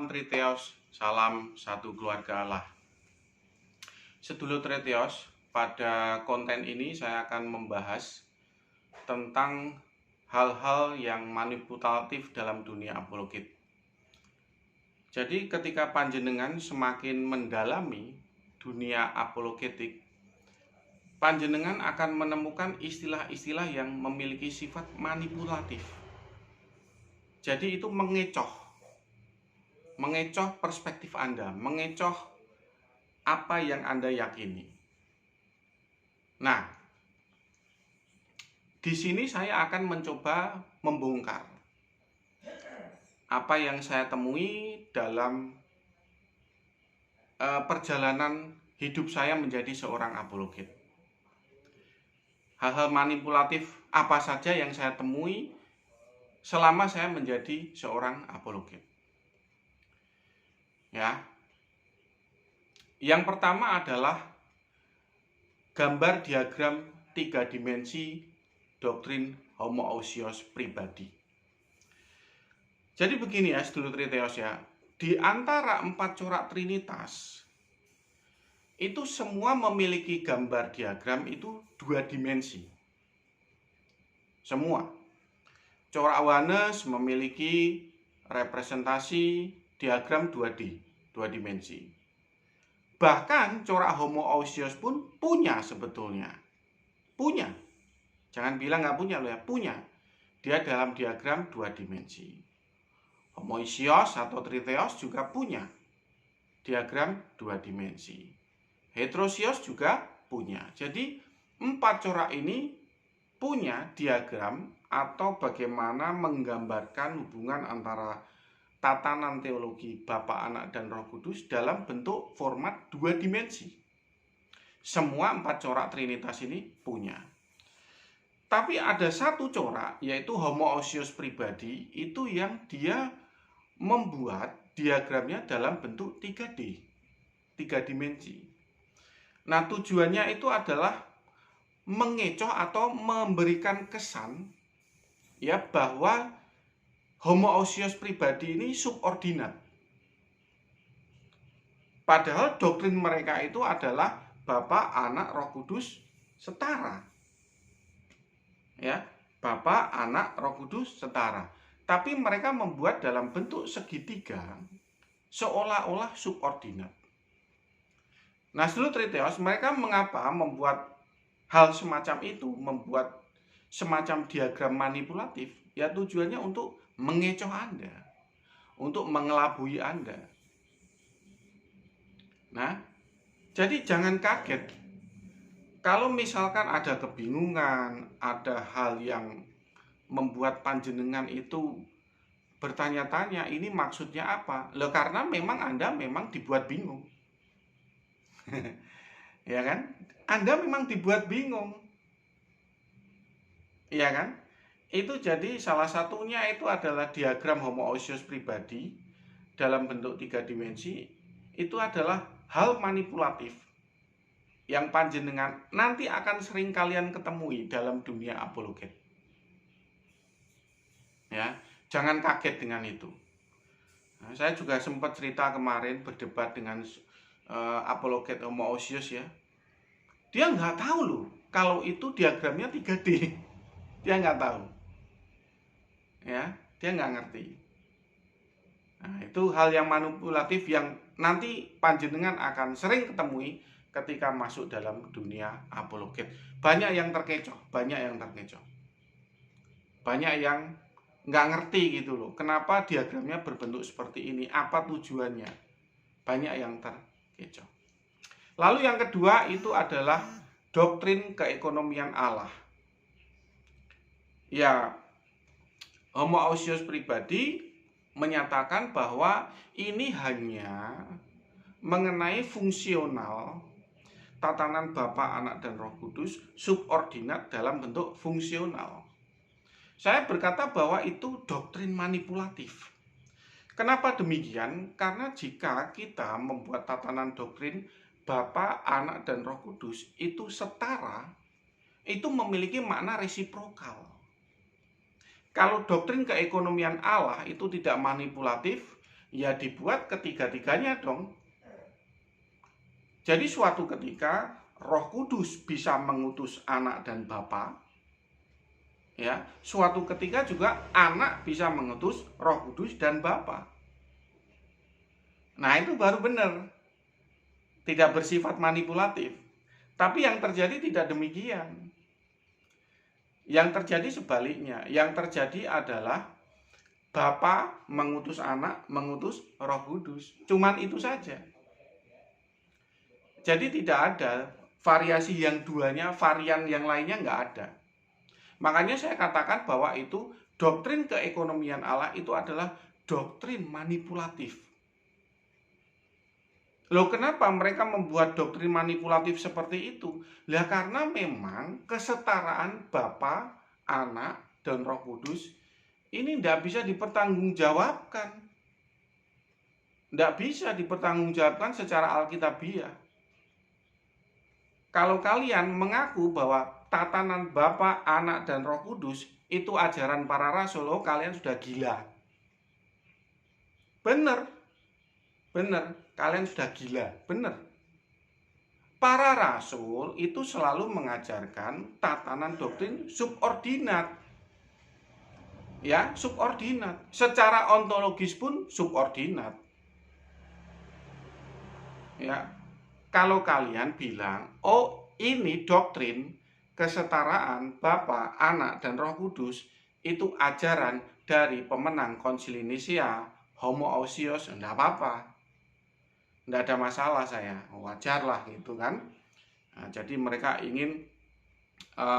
Triteos, salam satu keluarga Allah. Sedulur Triteos, pada konten ini saya akan membahas tentang hal-hal yang manipulatif dalam dunia apologet. Jadi ketika panjenengan semakin mendalami dunia apologetik, panjenengan akan menemukan istilah-istilah yang memiliki sifat manipulatif. Jadi itu mengecoh perspektif Anda, mengecoh apa yang Anda yakini. Nah, di sini saya akan mencoba membongkar apa yang saya temui dalam perjalanan hidup saya menjadi seorang apologet. Hal-hal manipulatif apa saja yang saya temui selama saya menjadi seorang apologet. Ya. Yang pertama adalah gambar diagram 3 dimensi doktrin homoousios pribadi. Jadi begini ya, sedulur Triteos ya. Di antara 4 corak trinitas itu semua memiliki gambar diagram itu 2 dimensi. Semua. Corak Awanes memiliki representasi diagram 2D, 2 dimensi. Bahkan corak homoousios pun punya sebetulnya. Punya. Jangan bilang nggak punya loh ya, punya. Dia dalam diagram 2 dimensi. Homoousios atau Triteos juga punya diagram 2 dimensi. Heterosios juga punya. Jadi 4 corak ini punya diagram atau bagaimana menggambarkan hubungan antara tatanan teologi Bapa, Anak, dan Roh Kudus dalam bentuk format 2 dimensi. Semua 4 corak trinitas ini punya. Tapi ada satu corak, yaitu homoousios pribadi, itu yang dia membuat diagramnya dalam bentuk 3D, 3 dimensi. Nah, tujuannya itu adalah mengecoh atau memberikan kesan ya bahwa homoousios pribadi ini subordinat. Padahal doktrin mereka itu adalah Bapa, Anak, Roh Kudus setara. Ya, Bapa, Anak, Roh Kudus setara. Tapi mereka membuat dalam bentuk segitiga seolah-olah subordinat. Nah, sedulur Triteos, mereka mengapa membuat hal semacam itu, membuat semacam diagram manipulatif? Ya tujuannya untuk mengecoh Anda, untuk mengelabui Anda. Nah, jadi jangan kaget kalau misalkan ada kebingungan, ada hal yang membuat panjenengan itu bertanya-tanya, ini maksudnya apa? Loh, karena memang Anda memang dibuat bingung. Ya kan? Anda memang dibuat bingung. Ya kan? Itu jadi salah satunya itu adalah diagram homoousios pribadi dalam bentuk 3 dimensi. Itu adalah hal manipulatif yang panjenengan nanti akan sering kalian ketemui dalam dunia apologet. Ya, jangan kaget dengan itu. Nah, saya juga sempat cerita kemarin berdebat dengan apologet homoousios ya. Dia nggak tahu loh kalau itu diagramnya 3D. Dia nggak tahu. Ya, dia nggak ngerti. Nah, itu hal yang manipulatif yang nanti panjenengan akan sering ketemui ketika masuk dalam dunia apologet. Banyak yang terkecoh, banyak yang nggak ngerti gitu loh. Kenapa diagramnya berbentuk seperti ini? Apa tujuannya? Banyak yang terkecoh. Lalu yang kedua itu adalah doktrin keekonomian Allah. Ya, homoousios pribadi menyatakan bahwa ini hanya mengenai fungsional tatanan Bapa, Anak, dan Roh Kudus subordinat dalam bentuk fungsional. Saya berkata bahwa itu doktrin manipulatif. Kenapa demikian? Karena jika kita membuat tatanan doktrin Bapa, Anak, dan Roh Kudus itu setara, itu memiliki makna resiprokal. Kalau doktrin keekonomian Allah itu tidak manipulatif, Ya dibuat ketiga-tiganya dong. Jadi suatu ketika Roh Kudus bisa mengutus anak dan Bapa, ya, suatu ketika juga anak bisa mengutus Roh Kudus dan Bapa. Nah, itu baru benar. Tidak bersifat manipulatif. Tapi yang terjadi tidak demikian. Yang terjadi sebaliknya. Yang terjadi adalah Bapa mengutus anak, mengutus Roh Kudus. Cuman itu saja. Jadi tidak ada variasi yang duanya, varian yang lainnya nggak ada. Makanya saya katakan bahwa itu doktrin keekonomian Allah itu adalah doktrin manipulatif. Loh, kenapa mereka membuat doktrin manipulatif seperti itu? Lah karena memang kesetaraan Bapa, Anak, dan Roh Kudus ini tidak bisa dipertanggungjawabkan. Tidak bisa dipertanggungjawabkan secara alkitabiah. Kalau kalian mengaku bahwa tatanan Bapa, Anak, dan Roh Kudus itu ajaran para rasul, oh kalian sudah gila. Benar. Benar, kalian sudah gila, benar. Para rasul itu selalu mengajarkan tatanan doktrin subordinat. Ya, subordinat. Secara ontologis pun subordinat. Ya. Kalau kalian bilang, "Oh, ini doktrin kesetaraan Bapa, Anak, dan Roh Kudus itu ajaran dari pemenang Konsili Nisia, homoousios," enggak apa-apa. Nggak ada masalah, saya wajar lah gitu kan. Nah, jadi mereka ingin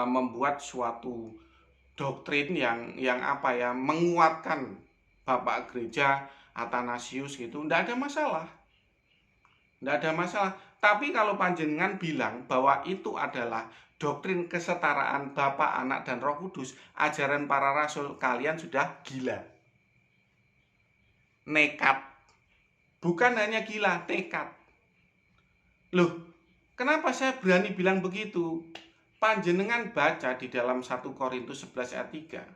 membuat suatu doktrin yang apa ya, menguatkan Bapak Gereja Athanasius gitu. Nggak ada masalah, nggak ada masalah. Tapi kalau panjenengan bilang bahwa itu adalah doktrin kesetaraan Bapa, Anak, dan Roh Kudus, ajaran para rasul, kalian sudah gila, nekat. Bukan hanya gila, tekad. Loh, kenapa saya berani bilang begitu? Panjenengan baca di dalam 1 Korintus 11 ayat 3.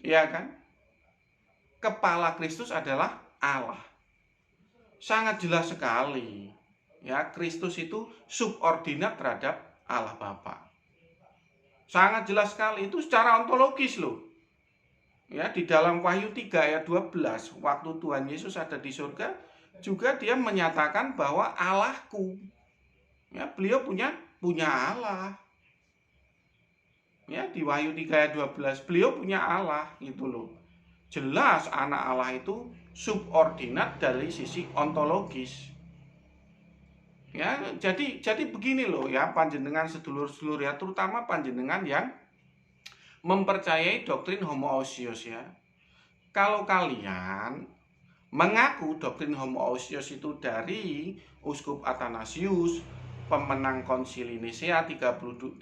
Ya kan? Kepala Kristus adalah Allah. Sangat jelas sekali. Ya, Kristus itu subordinat terhadap Allah Bapa. Sangat jelas sekali, itu secara ontologis loh. Ya, di dalam Wahyu 3 ayat 12, waktu Tuhan Yesus ada di surga, juga dia menyatakan bahwa Allahku. Ya, beliau punya Allah. Ya, di Wahyu 3 ayat 12, beliau punya Allah gitu loh. Jelas anak Allah itu subordinat dari sisi ontologis. Ya, jadi begini loh ya, panjenengan sedulur-sedulur ya, terutama panjenengan yang mempercayai doktrin homoousios ya. Kalau kalian mengaku doktrin homoousios itu dari Uskup Athanasius, pemenang Konsili Nisea 325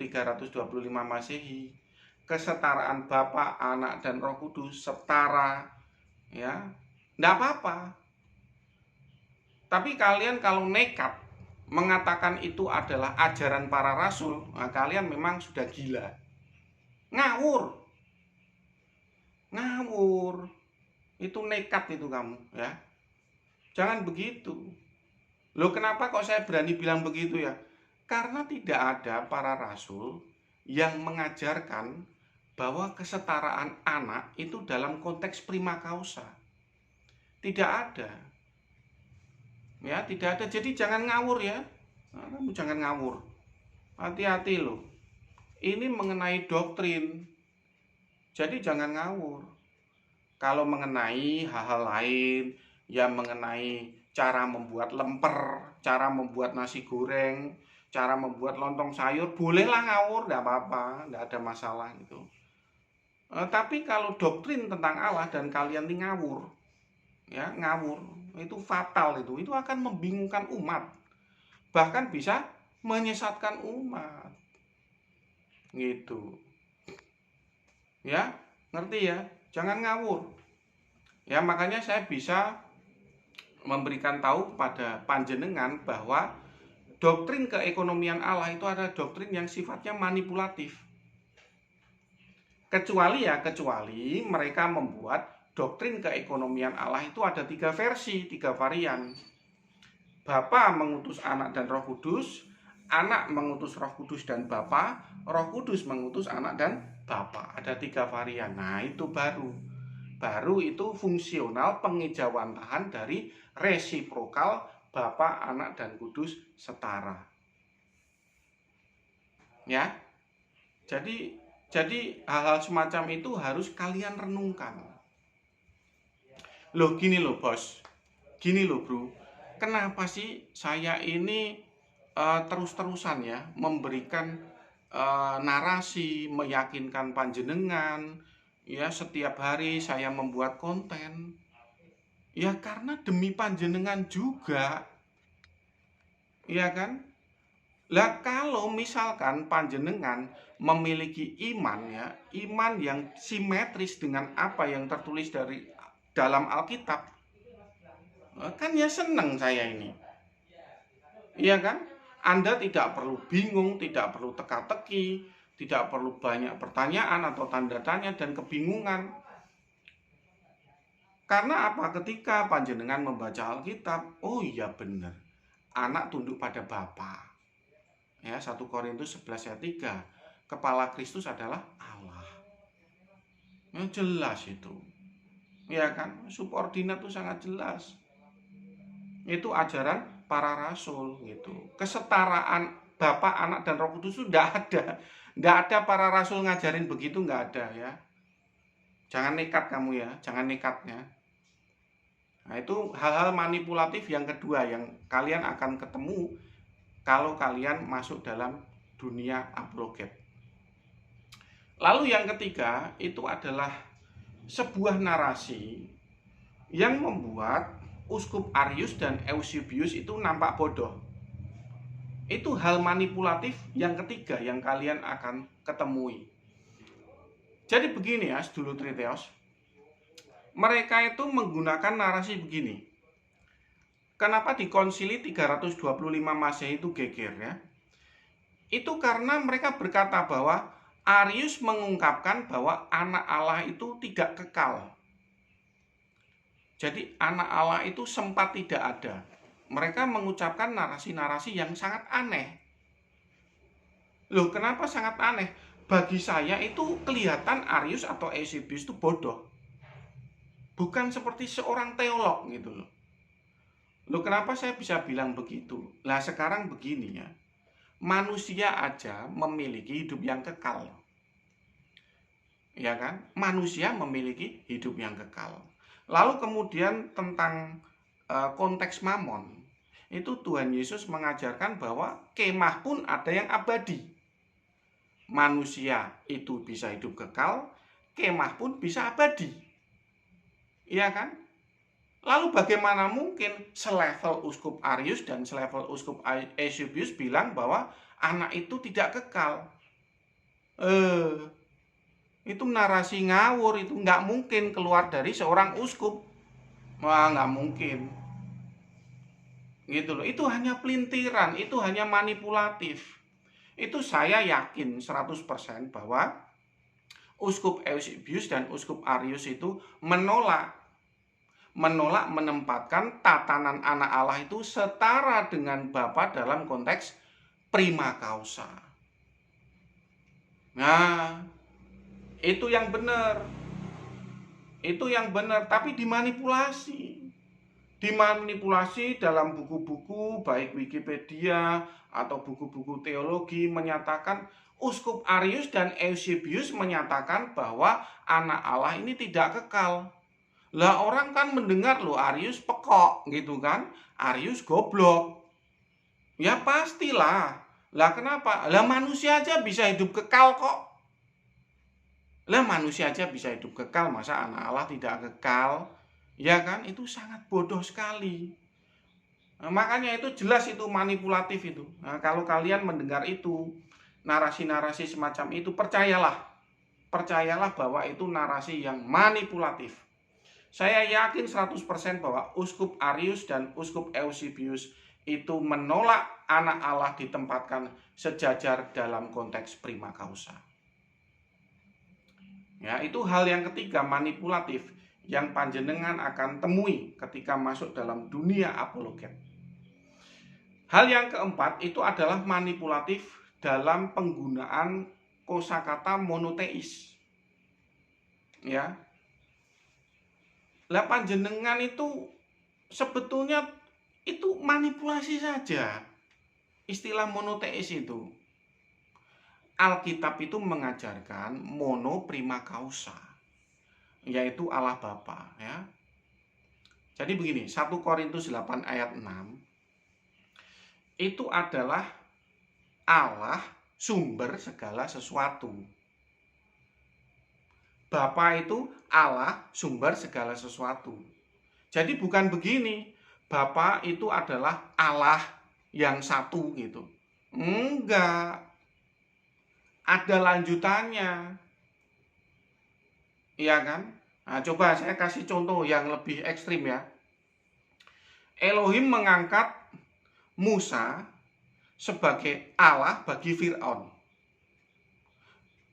Masehi, kesetaraan Bapa, Anak, dan Roh Kudus setara, ya, enggak apa-apa. Tapi kalian kalau nekat mengatakan itu adalah ajaran para rasul, nah kalian memang sudah gila. Ngawur. Itu nekat itu kamu, ya. Jangan begitu. Loh, kenapa kok saya berani bilang begitu ya? Karena tidak ada para rasul yang mengajarkan bahwa kesetaraan anak itu dalam konteks prima causa. Tidak ada. Ya, tidak ada. Jadi jangan ngawur ya. Nah, kamu jangan ngawur. Hati-hati loh. Ini mengenai doktrin. Jadi jangan ngawur. Kalau mengenai hal-hal lain, ya mengenai cara membuat lemper, cara membuat nasi goreng, cara membuat lontong sayur, bolehlah ngawur, enggak apa-apa, enggak ada masalah gitu. Tapi kalau doktrin tentang Allah dan kalian ini ngawur, ya ngawur, itu fatal itu akan membingungkan umat, bahkan bisa menyesatkan umat, gitu. Ya, ngerti ya? Jangan ngawur. Ya, makanya saya bisa memberikan tahu pada panjenengan bahwa doktrin keekonomian Allah itu adalah doktrin yang sifatnya manipulatif. Kecuali mereka membuat doktrin keekonomian Allah itu ada 3 versi, 3 varian. Bapa mengutus Anak dan Roh Kudus, Anak mengutus Roh Kudus dan Bapa, Roh Kudus mengutus Anak dan Bapa. Ada 3 varian. Nah, itu baru. Baru itu fungsional pengejawantahan dari resiprokal Bapa, Anak, dan Kudus setara. Ya. Jadi hal-hal semacam itu harus kalian renungkan. Loh, gini loh, Bos. Gini loh, Bro. Kenapa sih saya ini terus-terusan ya memberikan narasi, meyakinkan panjenengan, ya setiap hari saya membuat konten. Ya karena demi panjenengan juga. Ya kan? Lah kalau misalkan panjenengan memiliki iman ya, iman yang simetris dengan apa yang tertulis dari dalam Alkitab, kan ya senang saya ini. Iya kan? Anda tidak perlu bingung, tidak perlu teka-teki, tidak perlu banyak pertanyaan atau tanda tanya dan kebingungan. Karena apa? Ketika panjenengan membaca Alkitab, oh iya benar, anak tunduk pada Bapa. Ya, 1 Korintus 11 ayat 3. Kepala Kristus adalah Allah. Ya, jelas itu. Ya kan? Subordinat itu sangat jelas. Itu ajaran para rasul gitu. Kesetaraan Bapa, Anak, dan Roh Kudus itu tidak ada. Tidak ada para rasul ngajarin begitu, nggak ada ya. Jangan nekat kamu ya, jangan nekatnya. Nah, itu hal-hal manipulatif yang kedua yang kalian akan ketemu kalau kalian masuk dalam dunia apologet. Lalu yang ketiga itu adalah sebuah narasi yang membuat Uskup Arius dan Eusebius itu nampak bodoh. Itu hal manipulatif yang ketiga yang kalian akan ketemui. Jadi begini ya, sedulur Triteos. Mereka itu menggunakan narasi begini. Kenapa di konsili 325 Masehi itu geger ya? Itu karena mereka berkata bahwa Arius mengungkapkan bahwa anak Allah itu tidak kekal. Jadi anak Allah itu sempat tidak ada. Mereka mengucapkan narasi-narasi yang sangat aneh. Loh, kenapa sangat aneh? Bagi saya itu kelihatan Arius atau Eusebius itu bodoh. Bukan seperti seorang teolog gitu loh. Loh, kenapa saya bisa bilang begitu? Lah sekarang begini ya. Manusia aja memiliki hidup yang kekal. Ya kan? Manusia memiliki hidup yang kekal. Lalu kemudian tentang konteks mamon, itu Tuhan Yesus mengajarkan bahwa kemah pun ada yang abadi. Manusia itu bisa hidup kekal, kemah pun bisa abadi. Iya kan? Lalu bagaimana mungkin selevel Uskup Arius dan selevel Uskup Eusebius bilang bahwa anak itu tidak kekal? Itu narasi ngawur, itu nggak mungkin keluar dari seorang uskup. Wah, nggak mungkin. Gitu loh. Itu hanya pelintiran, itu hanya manipulatif. Itu saya yakin 100% bahwa Uskup Eusebius dan Uskup Arius itu menolak menempatkan tatanan anak Allah itu setara dengan Bapa dalam konteks prima causa. Nah, itu yang benar. Itu yang benar, tapi dimanipulasi. Dimanipulasi dalam buku-buku baik Wikipedia atau buku-buku teologi menyatakan Uskup Arius dan Eusebius menyatakan bahwa anak Allah ini tidak kekal. Lah orang kan mendengar loh Arius pekok gitu kan, Arius goblok. Ya pastilah. Lah kenapa? Lah manusia aja bisa hidup kekal kok. Lah manusia aja bisa hidup kekal, masa anak Allah tidak kekal? Ya kan, itu sangat bodoh sekali. Nah, makanya itu jelas itu manipulatif itu. Nah, kalau kalian mendengar itu, narasi-narasi semacam itu, percayalah bahwa itu narasi yang manipulatif. Saya yakin 100% bahwa Uskup Arius dan Uskup Eusebius itu menolak anak Allah ditempatkan sejajar dalam konteks prima causa. Ya, itu hal yang ketiga, manipulatif. yang panjenengan akan temui ketika masuk dalam dunia apologet. Hal yang keempat itu adalah manipulatif dalam penggunaan kosakata monoteis. Ya. Lah panjenengan itu sebetulnya itu manipulasi saja. Istilah monoteis itu. Alkitab itu mengajarkan mono prima causa, yaitu Allah Bapa, ya. Jadi begini, 1 Korintus 8 ayat 6 itu adalah Allah sumber segala sesuatu. Bapa itu Allah sumber segala sesuatu. Jadi bukan begini, Bapa itu adalah Allah yang satu gitu. Enggak. Ada lanjutannya. Iya kan? Nah, coba saya kasih contoh yang lebih ekstrim ya. Elohim mengangkat Musa sebagai Allah bagi Fir'aun.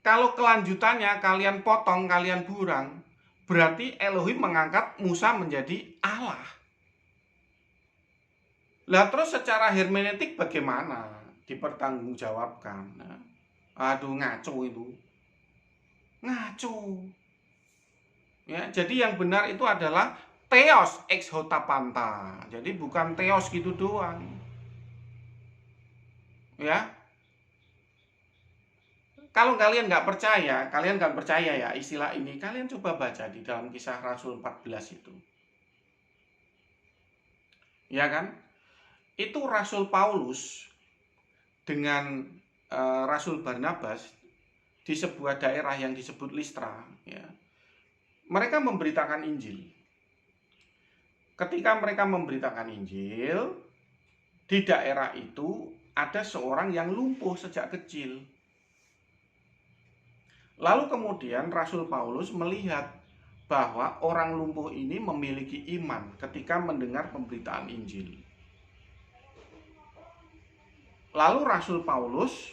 Kalau kelanjutannya kalian potong, kalian buang, berarti Elohim mengangkat Musa menjadi Allah. Lah terus secara hermeneutik bagaimana? Dipertanggungjawabkan. Nah, aduh ngaco itu. Ngaco. Ya, jadi yang benar itu adalah theos ex hota panta. Jadi bukan theos gitu doang. Ya. Kalau kalian nggak percaya ya istilah ini, kalian coba baca di dalam Kisah Rasul 14 itu. Ya kan? Itu Rasul Paulus dengan Rasul Barnabas di sebuah daerah yang disebut Listra, ya. Mereka memberitakan Injil. Ketika mereka memberitakan Injil, di daerah itu ada seorang yang lumpuh sejak kecil. Lalu kemudian Rasul Paulus melihat bahwa orang lumpuh ini memiliki iman ketika mendengar pemberitaan Injil. Lalu Rasul Paulus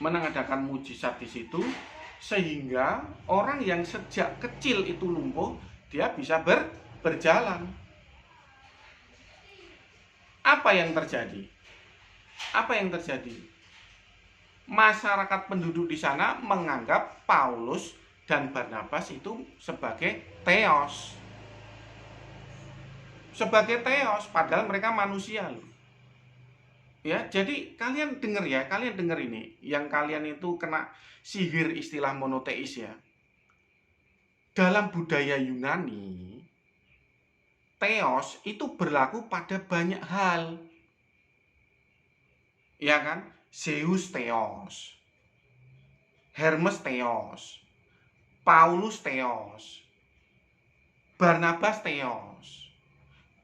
mengadakan mujizat di situ sehingga orang yang sejak kecil itu lumpuh dia bisa berjalan. Apa yang terjadi? Masyarakat penduduk di sana menganggap Paulus dan Barnabas itu sebagai theos. Padahal mereka manusia loh. Ya, jadi kalian dengar ini, yang kalian itu kena sihir istilah monoteis ya. Dalam budaya Yunani, theos itu berlaku pada banyak hal. Ya kan? Zeus theos, Hermes theos, Paulus theos, Barnabas theos,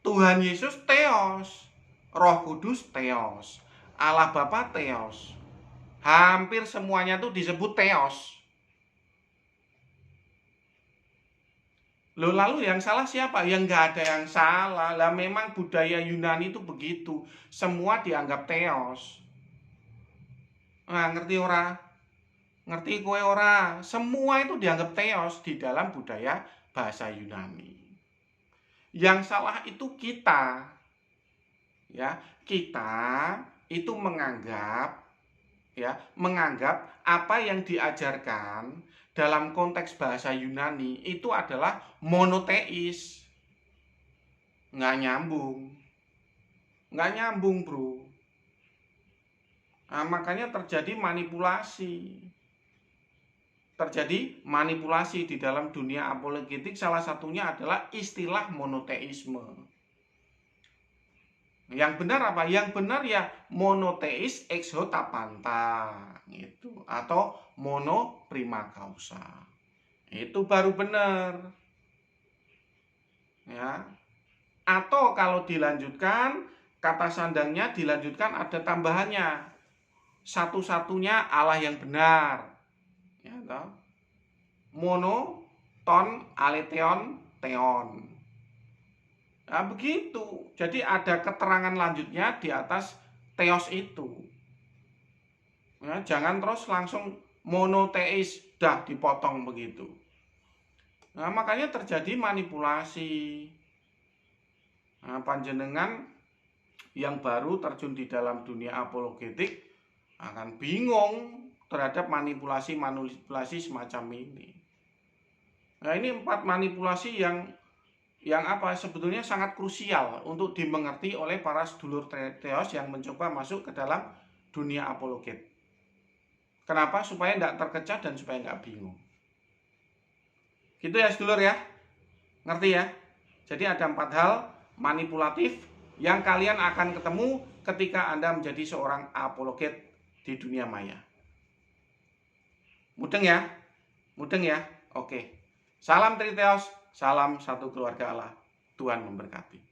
Tuhan Yesus theos, Roh Kudus theos, Allah Bapa theos. Hampir semuanya tuh disebut theos. Loh, lalu yang salah siapa? Yang nggak ada yang salah. Lah memang budaya Yunani itu begitu. Semua dianggap theos. Nah, ngerti ora? Ngerti kowe ora? Semua itu dianggap theos di dalam budaya bahasa Yunani. Yang salah itu kita. Ya, kita itu menganggap apa yang diajarkan dalam konteks bahasa Yunani itu adalah monoteis. Nggak nyambung bro. Nah, makanya terjadi manipulasi di dalam dunia apologetik. Salah satunya adalah istilah monoteisme. Yang benar apa? Yang benar ya monoteis ex hota panta gitu, atau mono prima causa. Itu baru benar. Ya. Atau kalau dilanjutkan, kata sandangnya dilanjutkan ada tambahannya. Satu-satunya Allah yang benar. Ya, toh? Mono, ton, aletheon, theon. Nah, begitu. Jadi ada keterangan lanjutnya di atas theos itu. Ya, jangan terus langsung monoteis dah dipotong begitu. Nah, makanya terjadi manipulasi. Nah, panjenengan yang baru terjun di dalam dunia apologetik akan bingung terhadap manipulasi semacam ini. Nah, ini 4 manipulasi yang apa sebetulnya sangat krusial untuk dimengerti oleh para sedulur teos yang mencoba masuk ke dalam dunia apologet. Kenapa? Supaya tidak terkecoh dan supaya nggak bingung. Gitu ya sedulur ya, ngerti ya? Jadi ada 4 hal manipulatif yang kalian akan ketemu ketika Anda menjadi seorang apologet di dunia maya. Mudeng ya? Mudeng ya? Oke. Salam Triteos, salam satu keluarga Allah. Tuhan memberkati.